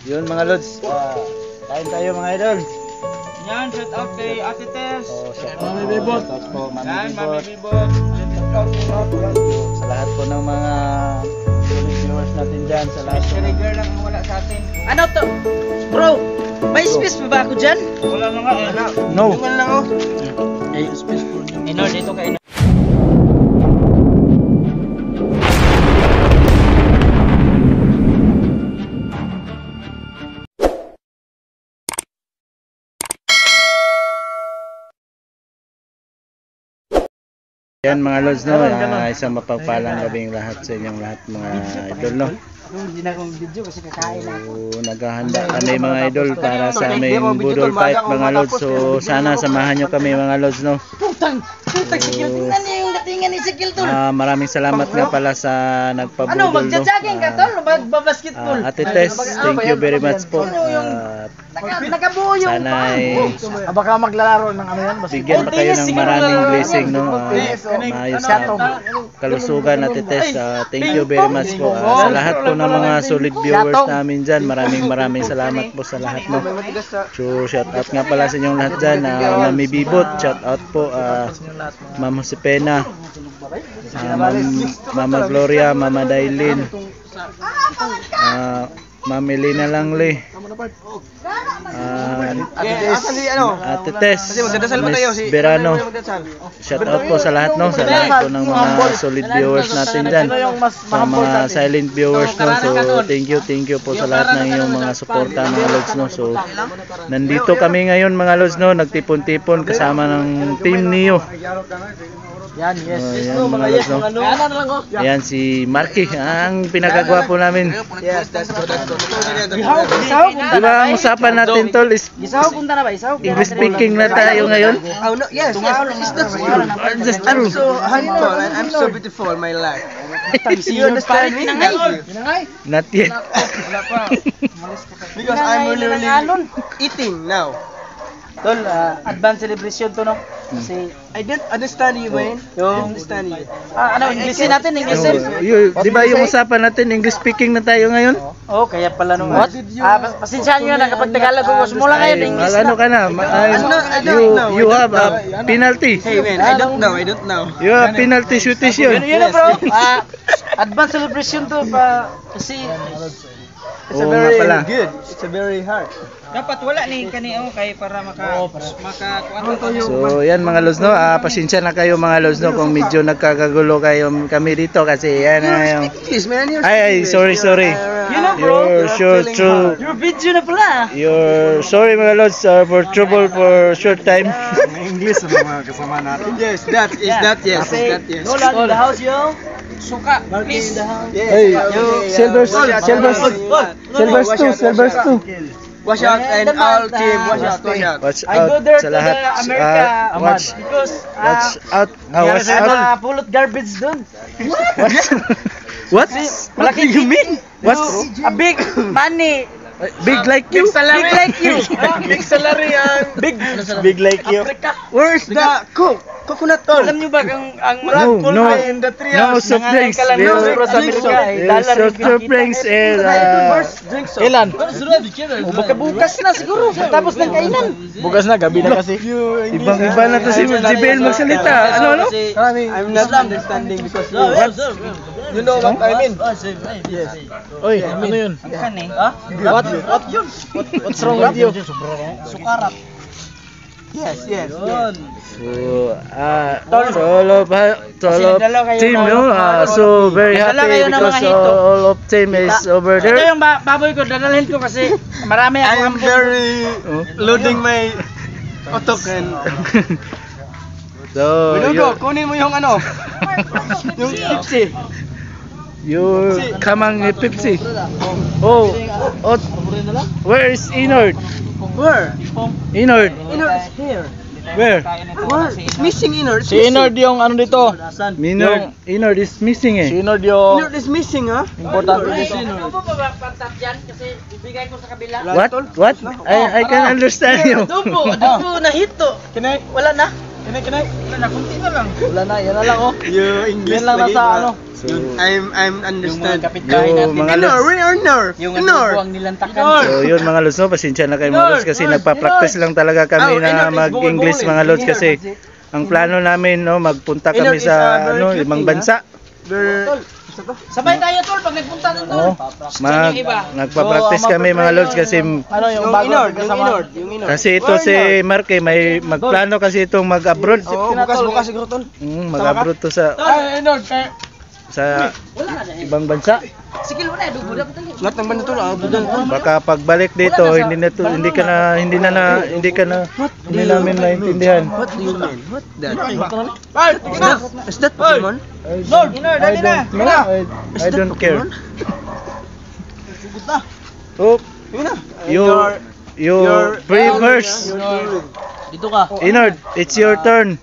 Yun mga lods, kain tayo mga idol. Yan, shout out kay Ate Tess. Mami Bibot. Yan, Mami Bibot. Sa lahat po ng mga viewers natin dyan. Sa lahat po. Mystery girl lang ang wala sa atin. Ano to? Bro, may space pa ba ako dyan? Wala na nga eh. No. Tumal lang oh. Ay, space po. Inor, dito kayo. Yan mga lods no, isang mapagpalang gabing lahat sa inyong lahat mga idol no. Hindi na akong video kasi kakain ako. So, naghahanda kami mga idol para sa aming budol fight mga lods. So sana samahan nyo kami mga lods no. Putang Sikil, tingnan niyo yung datingan ni Sikil tol. Maraming salamat nga pala sa nagpabudol no. Ano, magja-jogging ka tol? Magbabasketball? Ate Tess, thank you very much po. Nakabuo yung Sana ay baka maglalaro ng ano yan? bigyan pa kayo ng maraming blessing no. Maayos na kalusugan Ate Tess. Thank you very much po. Sa lahat po ng mga solid viewers namin dyan, maraming salamat po sa lahat no. So shout out nga pala sa inyong lahat dyan. Mami Bibot, shout out po. Ma'am Josepena, Mama Gloria, Mama Dailin, Ma'am Elena Langley, Ate Tess, Miss Verano. Shout out po sa lahat no, sa lahat po ng mga solid viewers natin dyan, sa mga silent viewers no. So thank you po sa lahat ng iyong mga suporta mga lods no. So nandito kami ngayon mga lods no, nagtipon-tipon kasama ng team Neo. Yan, yes. Ayan, mga lods, no? Ayan si Marky, ang pinakagwapo namin. Yes, that's good. Diba ang usapan natin tol is Isaw punta na ba? Isaw? English speaking na tayo ngayon. Oh no, yes. Just I'm so humble and I'm so beautiful my life. You understand me? Not yet. Because I'm really eating now. Tol, advance celebration to no? Kasi I don't understand you, man. yung Understand you. ano, Englishin natin, Englishin. Diba yung usapan natin English speaking na tayo ngayon? Oh, kaya pala nung what? Pasensyahan nyo na kapag Tagalog ko mula ngayon English Ano ka na? You have a penalty. Hey man, I don't know. You have penalty shootish yun. Yun na bro. Advance celebration to pa kasi It's a very good. It's a very hard. Dapat wala ni kanio kay para maka So yan mga lods no, pasensya na kayo mga lods no kung medyo nagkakagulo kayo kami dito kasi yan yung ay sorry. You're sure true. your video na pala. You're sorry mga lods for trouble for short time. English ang mga kasama natin. Yes, that is that yes. Nolan in the house yo. Suka. Peace. Hey, Silvers 2. Watch out and all team, watch out. Watch I go out there sa to lahat. the America because Watch out. pulot garbage doon. What? What do you mean? What's A big money. big like you? Big like you. Big salary and Big like you? where's the coconut oil? Alam niyo ba ang No in the tree soft drinks. sa Amerika ay dollar Soft drinks and Ilan? Bukas na siguro. Tapos ng kainan. bukas na, gabi na kasi. Ibang-iba na to si Bel magsalita. Ano? I'm not understanding because you know what I mean. Yes. Oy, ano yun? Kan eh. What yun? What's wrong with you? Sukarat. Yes. So, solo team, no? So very happy because all of team is over Ito there. yung baboy ko, dadalhin ko kasi marami I ako. am very loading my otok and So, kunin mo yung ano, yung tipsy. you kamang Pepsi. Oh, where is Inord? Where? Inord. Inord is here. Where? Where? It's missing Inord. Si Inord yung ano dito. Inord is missing eh. Si Inord yung Inord is missing, ha? important is Inord. Ano ba pantat yan? Kasi ibigay ko sa kabila. What? I can understand you. Adobo na hito. Wala na. Kinay. Wala na, kunti na lang. Wala na, yan na lang oh. Yung English Yan lang nasa ano. So, I'm understand. Yung mga kapitbahay natin. mga lods. Yung ano po ang nilantakan. So yun mga lods, no, pasensya na kayo mga lods kasi nagpa-practice lang talaga kami na mag-English mga lods kasi ang plano namin no magpunta kami sa ano ibang bansa. Sabay tayo tol pag nagpunta doon tol. Nagpa-practice kami mga lods kasi Ano yung bago kasama? kasi ito si Mark may magplano kasi itong mag-abroad. Bukas siguro tol. Mag-abroad to sa ibang bansa. Sige wala dugo dapat tol. Lahat ng banda tol, abudan. Baka pagbalik dito hindi namin maintindihan. What do you mean? What that? Is that Pokemon? Lord, dali na. I don't care. Oh, you pray first. Dito ka. Inord, it's your turn.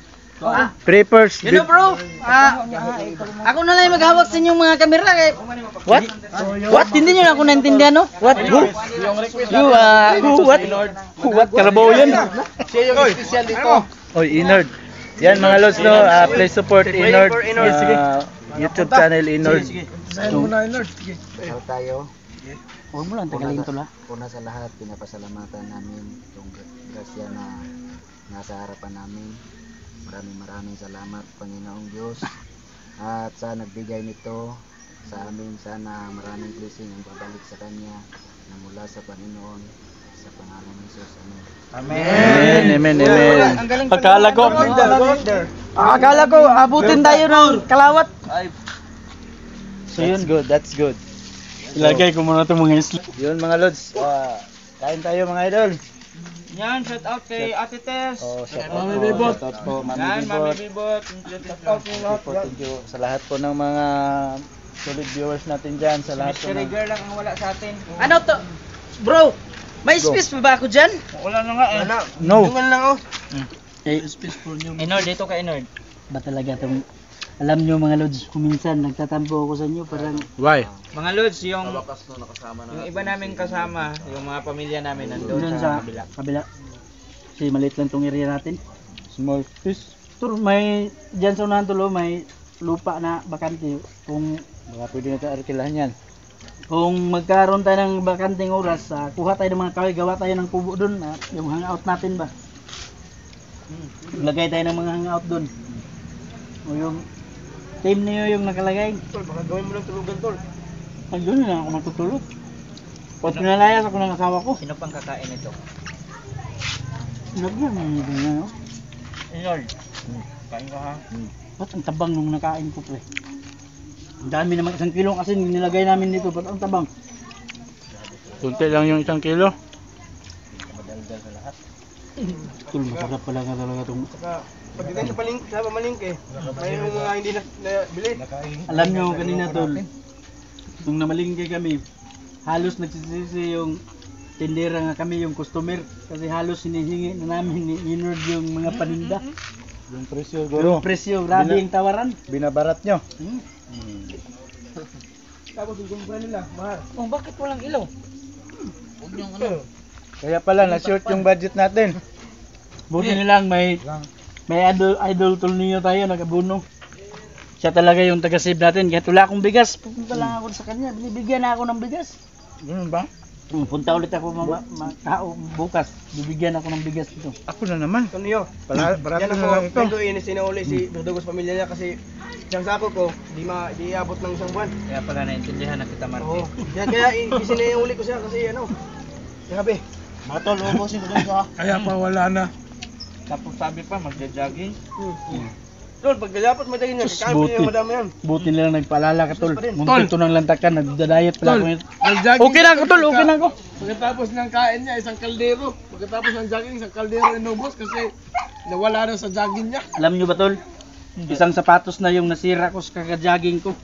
Pray first. You know bro, ako na lang yung maghawak sa inyong mga kamera kay What? What? Hindi nyo na ako naintindihan no? What? Who? You, what? What? Karabaw yun? Siya yung special dito. Oy, Inord. Yan mga lods no, please support Inord. YouTube channel Inord. Hello tayo. Huwag mo lang tagalin to la. Una sa lahat, pinapasalamatan namin itong grasya na nasa harapan namin. Maraming salamat Panginoong Diyos. At sa nagbigay nito sa amin, sana maraming blessing ang babalik sa Kanya na mula sa Panginoon sa pangalan ng Jesus. Amen. Amen. Akala ko abutin tayo ng kalawat. So that's good. Ilagay ko muna itong mga isla. Yun mga lods, kain tayo mga idol. Yan, shout out kay Ate Tess. Shout out po Mami Bibot. Thank you sa lahat po ng mga solid viewers natin dyan, sa lahat po Mystery girl lang ang wala sa atin. Ano to? Bro, may space pa ba ako dyan? Wala na nga eh. No. Dungan lang oh. Space for new. Inord, dito ka Inord. Ba talaga itong, alam nyo mga lods, kuminsan nagtatampo ako sa inyo parang Why? Mga Lods, yung iba namin kasama, yung mga pamilya namin nandoon sa kabila. Kasi maliit lang tong area natin. Small fish. Tur may diyan sa unahan tulo may lupa na bakante. Kung Baka pwede natin arkilahan yan. kung magkaroon tayo ng bakanting oras, kuha tayo ng mga kahoy, gawa tayo ng kubo doon, yung hangout natin ba. Lagay tayo ng mga hangout doon. O yung team niyo yung nakalagay. Tol, baka gawin mo lang tulugan tol. Ay, doon na ako matutulog. Pag pinalayas ako ng asawa ko. Sino pang kakain ito? Nagyan mo nito na, no? Inord. Kain ka ha? Ba't ang tabang nung nakain ko, pre? Ang dami naman 1 kilo kasi nilagay namin dito. Ba't ang tabang? Kunti lang yung 1 kilo. Madaldal sa lahat. Tul, masarap pala nga talaga itong... Saka, pag di tayo sa pamalingke, may mga hindi na bili. Alam nyo kanina, tol, nung namalingkay kami, halos nagsisisi yung tindera nga kami, yung customer. Kasi halos hinihingi na namin ni Inord yung mga paninda. Yung presyo Yung presyo, grabe yung tawaran. Binabarat nyo. Tapos yung kumpra nila, mahal. Oh, bakit walang ilaw? Huwag nyo ano. Kaya pala na-short yung budget natin. Buti nilang may idol tol niyo tayo, nagabuno. Siya talaga yung taga-save natin. Kaya wala akong bigas. Pupunta lang ako sa kanya. Binibigyan na ako ng bigas. Ganun ba? Punta ulit ako bukas. Bibigyan ako ng bigas dito. Ako na naman. Ito niyo. Barato Yan na lang ito. ako, inis sinauli si Dudugos pamilya niya kasi isang sako ko, di abot ng isang buwan. Kaya pala naintindihan na kita, Marty. Kaya isinauli ko siya kasi ano. Grabe. Mga tol, ubusin ko dun sa... Kaya pa wala na. Tapos sabi pa, magja-jogging. Tol, pag dapat madagin yan, kakain buti. niya madami yan. Buti nilang nagpaalala ka, tol. Muntik to ng lantakan, nagdadayet pala ako. Mag-jogging Okay na ako, tol. Okay na ako. Pagkatapos ng kain niya, isang kaldero. Pagkatapos ng jogging, isang kaldero inubos kasi nawala na sa jogging niya. Alam nyo ba, tol? Isang sapatos na yung nasira ko sa kaka-jogging ko.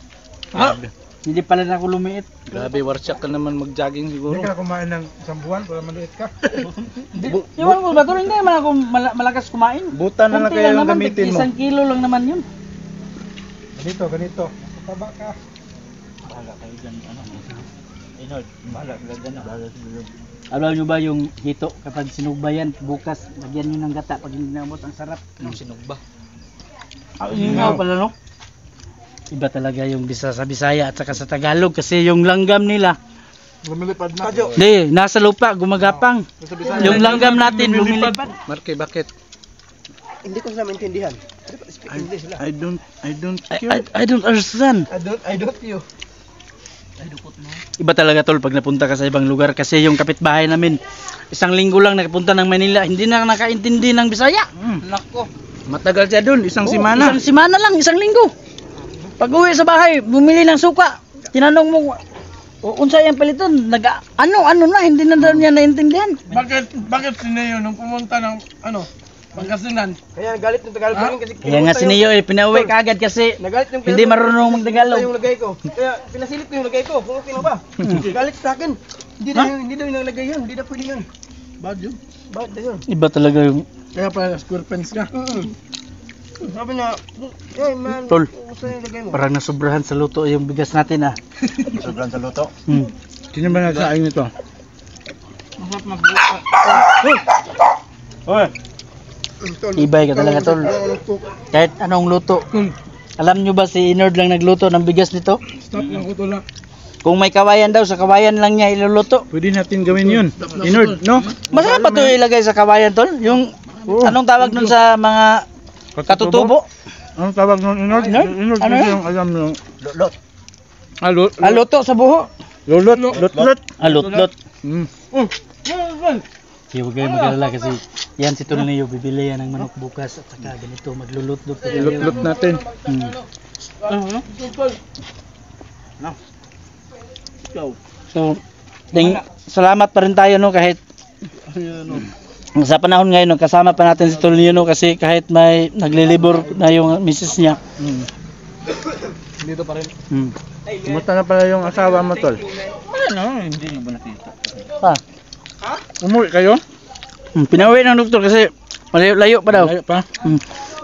Hindi pala na ako lumiit. Grabe, warshak ka naman mag-jogging siguro. Hindi ka kumain ng isang buwan para maliit ka. Iwan mo ba, tol? Hindi naman ako malakas kumain. Buta na lang Kunti kaya yung naman, gamitin mo. 1 kilo lang naman yun. Ganito. Taba ka. Bahala kayo dyan. Alam nyo ba yung hito kapag sinugbayan bukas, lagyan nyo ng gata pag hindi namot ang sarap. Sinugba. Ingaw pala no? Iba talaga yung sa Bisaya at saka sa Tagalog kasi yung langgam nila Lumilipad na. di, nasa lupa, gumagapang. Yung langgam natin, lumilipad. Marky, bakit? Hindi ko sila maintindihan. Speak English sila. I don't I don't understand. I don't you. Iba talaga tol pag napunta ka sa ibang lugar kasi yung kapitbahay namin, isang linggo lang nakapunta ng Manila, hindi na nakaintindi ng Bisaya. Nako. Matagal siya dun, isang simana. Isang simana lang, isang linggo. Pag uwi sa bahay, bumili ng suka. Tinanong mo, unsa yung paliton? Ano na, hindi na daw niya naintindihan. Bakit sinayo nung pumunta ng Pangasinan? Kaya galit ng Tagalog namin kasi Kaya nga si Neo pinauwi kaagad kasi nagalit yung hindi marunong magtagalog. Yung lagay ko. Kaya pinasilip ko yung lagay ko. Kung okay ba? Galit sa akin. Hindi daw yung nalagay yun. Hindi daw pwede yun. Bad yun. Bakit na yun? Iba talaga yung Kaya pala square pants ka. Sabi niya, hey man, Tol. gusto yung lagay mo. parang nasubrahan sa luto yung bigas natin ah. Sobrang sa luto. Sino ba nagsaing nito? Masarap magbuka. Hoy! Ibay ka talaga tol. Kahit anong luto. Alam nyo ba si Inord lang nagluto ng bigas nito? Stop lang ko to lang. Kung may kawayan daw, sa kawayan lang niya iluluto. Pwede natin gawin yun. Inord, no? Masarap ba ito ilagay sa kawayan tol? Yung anong tawag nun sa mga katutubo? Anong tawag nun, Inord? Inord Ano kasi yun? yung alam nyo. Lulot. Luto sa buho. Lulot. Lutlot. Lutlot. Mm. Sige, huwag kayong mag-alala kasi yan si Tol Neo, bibili yan ng manok bukas at saka ganito, maglulutlot. Lutlot natin. So, salamat pa rin tayo no kahit sa panahon ngayon no, kasama pa natin si Tol Neo no, kasi kahit may naglilibor na yung misis niya. Dito pa rin. Kumusta na pala yung asawa mo, Tol? Hindi mo ba nakita? Umuwi kayo? Pinauwi ng doktor kasi malayo pa daw. Layo pa?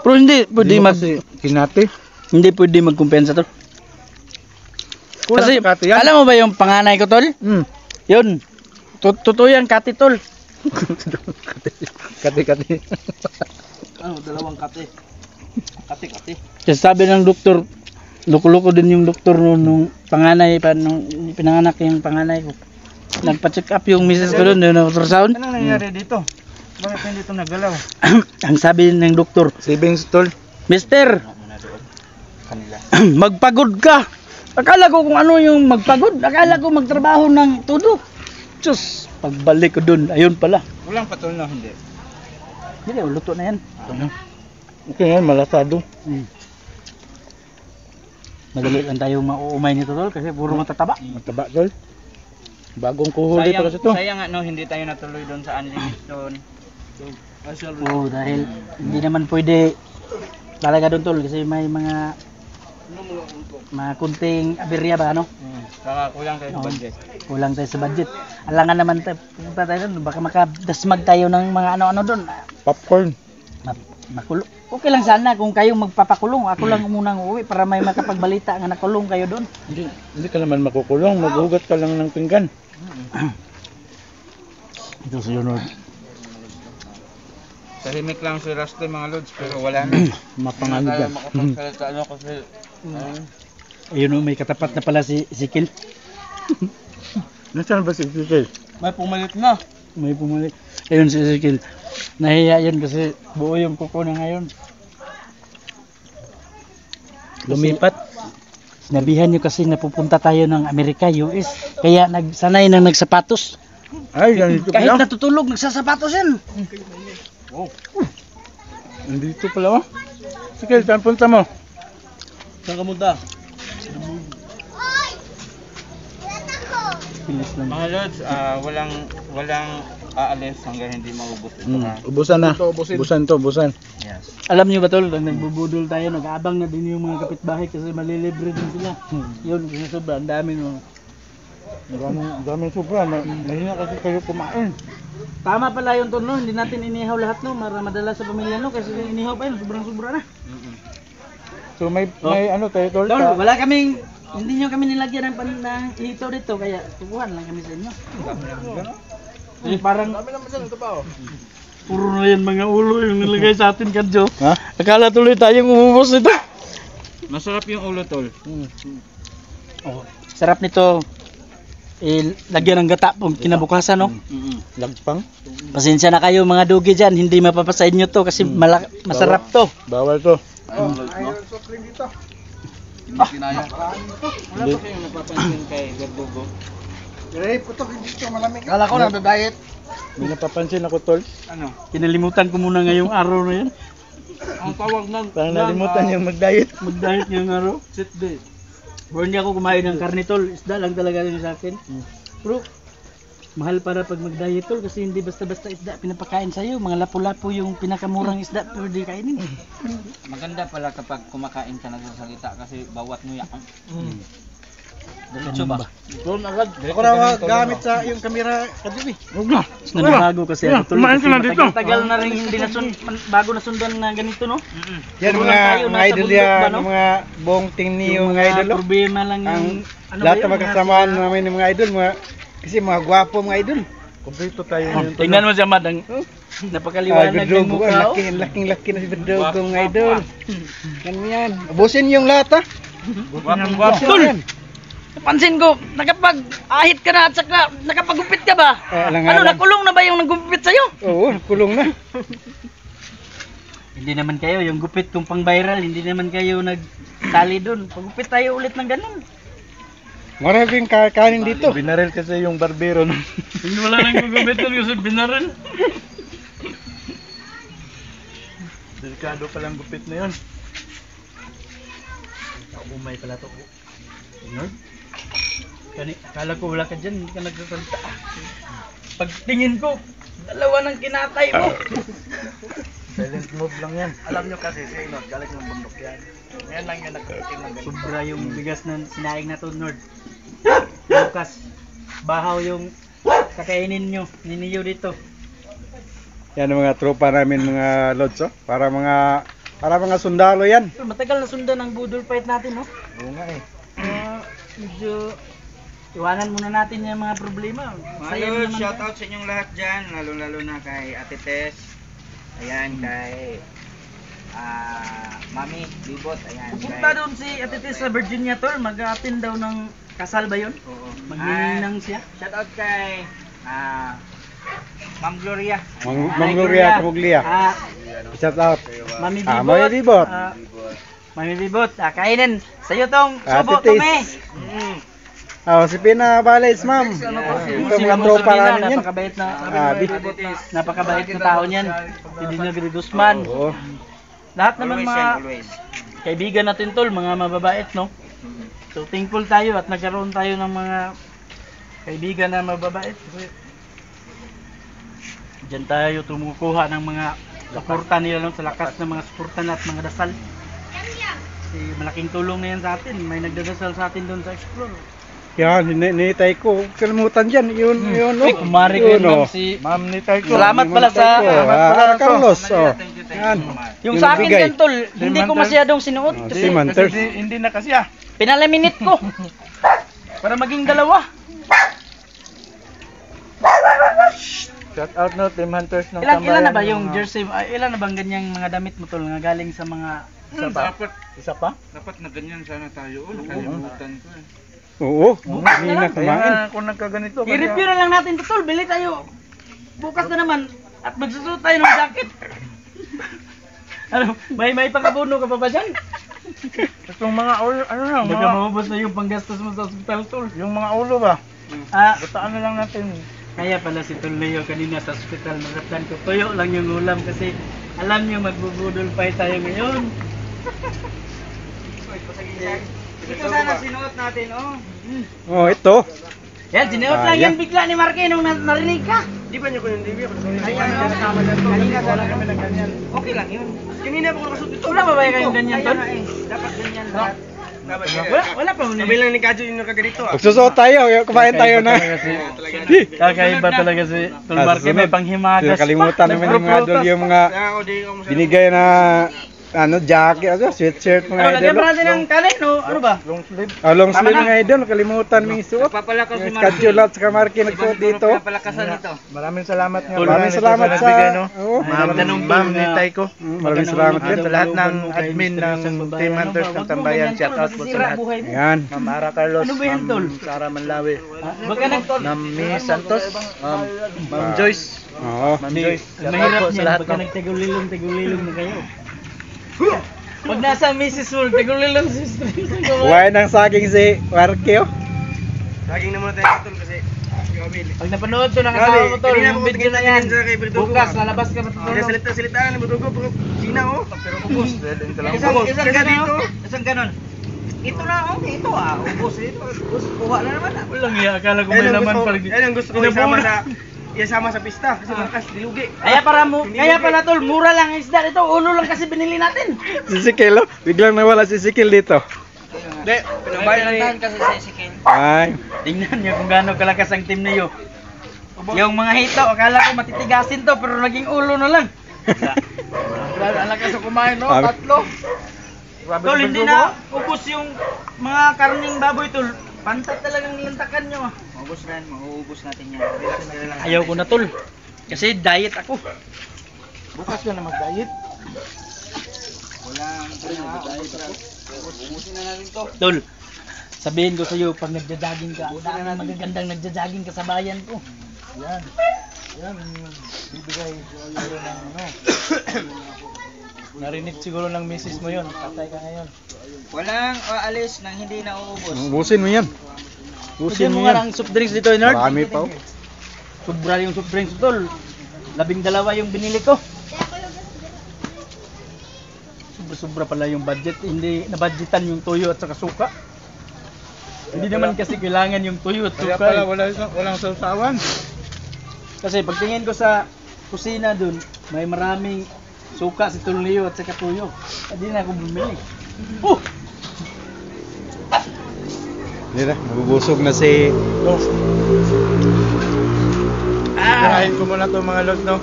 Pero hindi pwede Kinati? hindi pwede magkumpensa tol. Kulang Kasi sa kati yan? alam mo ba yung panganay ko tol? Yun. Totoo yan kati tol. Kati. Dalawang kate. Kate. Kasi sabi ng doktor, loko-loko din yung doktor nung panganay pa nung pinanganak yung panganay ko. Nagpa-check up yung misis ko doon, yung ultrasound. Anong nangyayari dito? Bakit hindi ito nagalaw? Ang sabi ng doktor, Savings, Tol. Mister, magpagod ka. Akala ko kung ano yung magpagod. Akala ko magtrabaho ng todo. Diyos, pagbalik ko doon, ayun pala. Walang patol na hindi. Hindi, luto na yan. Okay yan, malasado. Madali lang tayo mauumay nito tol kasi puro matataba. Mataba, Tol. Bagong kuhuli pa kasi to. Sayang hindi tayo natuloy doon sa unlimited doon. Oo, dahil hindi naman pwede talaga doon tol kasi may mga kunting aberya ba ano? Saka kulang tayo sa budget. Kulang tayo sa budget. Alangan naman tayo, pupunta tayo doon, baka makadasmag tayo ng mga ano-ano doon. Popcorn. Makulo. Okay lang sana kung kayo magpapakulong. Ako lang munang uuwi para may makapagbalita nga nakulong kayo doon. Hindi ka naman makukulong. Maghugat ka lang ng pinggan. Ito sunod. Tahimik lang si Rusty mga lods pero wala na. Mapangano Kaya dyan. makapagsalita ano kasi Ayun o, may katapat na pala si Kil. Nasaan ba si Kikil? may pumalit na. May pumalik. Ayun si Kil. Nahiya yun kasi buo yung kuko na ngayon. Lumipat. Sinabihan nyo kasi napupunta tayo ng Amerika, US. Kaya sanay nang nagsapatos. Ay, nandito Kahit pala. natutulog, nagsasapatos yan. Nandito pala, oh. Sige, saan punta mo? Saan ka munta? Pilis lang. Mga lods, walang aalis hanggang hindi maubos ito. Ubusan na. Ubusan. Yes. Alam niyo ba tol, nagbubudol tayo, nag-aabang na din yung mga kapitbahay kasi malilibre din sila. Yun, kasi sobra, ang dami no. Dami sobra. Mahina kasi kayo kumain. Tama pala yung tol no, hindi natin inihaw lahat no, para madala sa pamilya no, kasi inihaw pa yun, sobrang sobra na. So may ano tayo, Tol? Tol, wala kaming hindi nyo kami nilagyan ng hito dito, kaya tubuhan lang kami sa inyo. Parang Dami naman sila, ito pa oh. puro na yan mga ulo yung nilagay sa atin, Kadjo. Ha? Akala tuloy tayong umubos ito. Masarap yung ulo, tol. Oh, sarap nito. Lagyan ng gata pong kinabukasan, no? Lagpang? Pasensya na kayo mga dugi dyan, hindi mapapasa inyo to kasi masarap to. Bawal to. Ayun, soft drink dito. Hindi kinaya. Wala pa kayong napapansin kay Gardugo? Dire, putok dito, malamig. Kala ko nagda-diet. May napapansin ako, tol. Ano? Kinalimutan ko muna ngayong araw na yan. Ang tawag ng... Parang nalimutan yung mag-diet. Mag-diet ngayong araw. Sit day. Pero hindi ako kumain ng karne, tol. Isda lang talaga yun sa akin. Pero mahal para pag mag-diet, tol, kasi hindi basta-basta isda pinapakain sa'yo. Mga lapu-lapu yung pinakamurang isda pero di kainin. Maganda pala kapag kumakain ka nagsasalita kasi bawat nguya. Diretso ba? Doon agad. Ako na gamit sa yung camera kadumi. Huwag na. Nanibago kasi ako, tol. kumain ka na dito. Tagal na rin hindi bago nasundan na ganito, no? Yan Puro mga lang tayo, nasa idol bundok yan, ba, no? mga buong tingni yung mga idol. oh. Problema lang yung... Ang ano lahat ba ng yun? magkasamaan namin ng mga idol, kasi mga gwapo mga idol. Kumpleto tayo Oh, ngayon, tol. tingnan mo siya, Madang. Napakaliwanag ng Berdogo, mukha, oh. laking-laki na si Berdogo mga idol. Yan. Abusin yung lahat ha. Tol! Napansin ko, nakapag-ahit ka na at saka nakapagupit ka ba? Ano, nakulong na ba yung nagupit sa'yo? Oo, kulong na. Hindi naman kayo, yung gupit kung pang viral, hindi naman kayo nagtali doon. Pagupit tayo ulit ng ganun. Maraming kanin dito. Binaril kasi yung barbero. No? Hindi wala nang gugupit doon kasi binaril. Delikado palang gupit na yun. Umay pala to. Tingnan. Akala ko wala ka dyan, hindi ka nagsasalita. Pagtingin ko, dalawa ng kinatay mo. Silent move lang yan. Alam nyo kasi, si Inod, galing ng bundok yan. Ngayon lang yan nagkakating ng ganito. Sobra yung bigas na sinaing na to, Nord. Lucas, bahaw yung kakainin nyo, niniyo dito. Yan ang mga tropa namin mga lods, oh. Para mga sundalo yan. Matagal na sundan ang budol fight natin, no? Oo nga eh. Medyo iwanan muna natin yung mga problema. Hello, shout out sa inyong lahat dyan, lalo na kay Ate Tess. Ayan, kay Mami Bibot. Ayan, Pupunta doon si Ate Tess sa Virginia, tol. Mag-a-attend daw ng kasal ba yun? Oo. Magninang siya. Shout out kay Ma'am Gloria. Mang Gloria Camuglia. Shout out. Mami Bibot. Mami Bibot. Mami Bibot, kainin. Sa'yo tong Ate subo, Tess. Tome. Si Pina Balets, ma'am. Ito Si mga Ma'am tropa Sabrina, namin yan. napakabait na, Abi. napakabait na tao niyan. Si Dina Guzman. Oo. Lahat naman Always mga and always. kaibigan natin, tol, mga mababait, no? So thankful tayo at nagkaroon tayo ng mga kaibigan na mababait. Diyan tayo tumukuha ng mga suporta nila, no? Sa lakas ng mga suporta at mga dasal. Kasi malaking tulong na yan sa atin. May nagdadasal sa atin doon sa Explore. Yan, hinitay ko. Kalimutan dyan. Yun, no? Ay, kumari ko yun, ma'am, si... Ma'am ni Taiko. Salamat pala sa... Carlos, oh. Yan. Yung sa akin nagbigay. yan, tol, hindi ko masyadong sinuot Oh, kasi si Manters. Hindi na kasi ah. pinalaminit ko para maging dalawa. Shout out no, Team Hunters ng Ilan na ba Tambayan, yung mga- jersey? Ilan na bang ganyang mga damit mo, tol, nga galing sa mga... Isa pa? Dapat na ganyan sana tayo. Nakalimutan ko eh. Oo. Hindi na Kaya kumain. nga, kung nagkaganito. I-review na lang natin to, tol. Bili tayo. Bukas na naman. At magsusuot tayo ng jacket. Ano, may pangkabuno ka pa ba dyan? Itong mga ulo, ano lang, Baka mga, maubos na yung panggastos mo sa hospital, tol. yung mga ulo ba? Bataan na lang natin. Kaya pala si Tol Leo kanina sa hospital, masaktan ko. Tuyo lang yung ulam kasi alam niyo magbubudol fight tayo ngayon. Ito sana sinuot natin, oh. Oh, ito. Yan, sinuot lang yan bigla ni Marque nung narinig ka. Di ba niyo ko yung TV? Ayan, kasama na to. Kanina sana kami na ganyan. Okay lang yun. Kanina po nakasuot ito. Wala ba ba kayong ganyan, Tol? Dapat ganyan lahat. Wala pa mo Nabilang ni Kadyo yung nakaganito. Magsusuot tayo, kumain tayo na. Kakaiba talaga si Tol Marque, may panghimagas. Kalimutan namin yung mga idol yung mga binigay na jacket, sweatshirt mga idol. Lagyan pa natin ng kanin, no? Ano ba? Long sleeve mga idol, nakalimutan mo isuot. Papalakas si Marky. Schedule at saka Marky nagsuot dito. Papalakasan nito. Maraming salamat nga. Maraming salamat sa Ma'am ni Taiko. Maraming salamat din. Sa lahat ng admin ng Team Hunters ng Tambayan, shout out po sa lahat. Yan. Ma'am Ara Carlos, Ano ba yan, Tol? Ma'am Sara Manlawi, Baka nagtol. Ma'am Miss Santos, Ma'am Joyce, Oo. Ma'am Joyce, shout out Mahirap po sa niyan lahat. pagka nagtagulilong na kayo. Pag nasa Mrs. World, tagulilong si Strings. Why nang saging si Marky oh? Saging na muna tayo, Tol, kasi pag napanood to ng asawa mo, Tol, yung video na yan, bukas, lalabas ka matutulog. Salita-salitaan na Butugo, pero Gina, oh. Pero ubos. Isang ganon. Ito na, okay, ito ubos. Ubos, kuha na naman. Walang iya, akala ko may laman pala. Ayun ang gusto ko isama sa pista, kasi malakas, dilugi. Kaya pala, Tol, mura lang ang isda. Ito, ulo lang kasi binili natin. Si Sikil oh. Biglang nawala si Sikil dito. Hindi, pinabayan kasi sa Ezekiel. Ay. Tingnan niyo kung gaano kalakas ang team niyo. Yung mga hito, akala ko matitigasin to, pero naging ulo na lang. Ang lakas sa kumain, no? Sabi- Tatlo. Tol, hindi na ubos yung mga karning baboy, Tol. Pantat talagang nilantakan nyo. Maubos na yan, mauubos natin yan. Ayaw ko na, Tol. Kasi diet ako. Bukas ka na mag-diet. Ubusin na natin to. Tol, sabihin ko sa iyo, pag nagja-jogging ka, ang dami magagandang nagja-jogging ka sa bayan ko. Yan. Yan. Bibigay siguro ng ano. Narinig siguro ng misis mo yun. Tatay ka ngayon. Walang aalis nang hindi nauubos. Ubusin mo yan. Ubusin Ubusin mo mo nga yan. ng soft drinks dito, Nerd. Marami pa oh. Sobra yung soft drinks, Tol. 12 yung binili ko. Sobra pala yung budget. Hindi nabudgetan yung tuyo at saka suka. Hindi naman kasi kailangan yung tuyo at suka. Kaya pala walang sausawan. Kasi pagtingin ko sa kusina dun, may maraming suka si Tulio at saka tuyo. Hindi na ako bumili. Hindi na, nabubusog na si Kain ko muna to mga lods, no?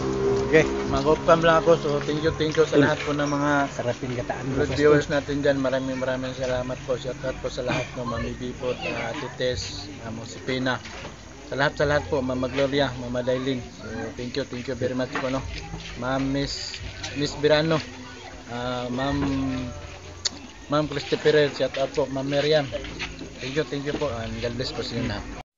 Okay. Mag-upcam lang ako, so thank you sa lahat po ng mga Sarapin kataan mo. good viewers natin dyan. Maraming salamat po. Shout out po sa lahat ng Mami Bipot, Ate Tess, Mosipina. Sa lahat po, Mama Gloria, Mama Dailin. So thank you very much po, no? Ma'am Miss Birano, Ma'am Christy Perez, shout out po, Ma'am Miriam. Thank you po, and God bless po sa inyo lahat.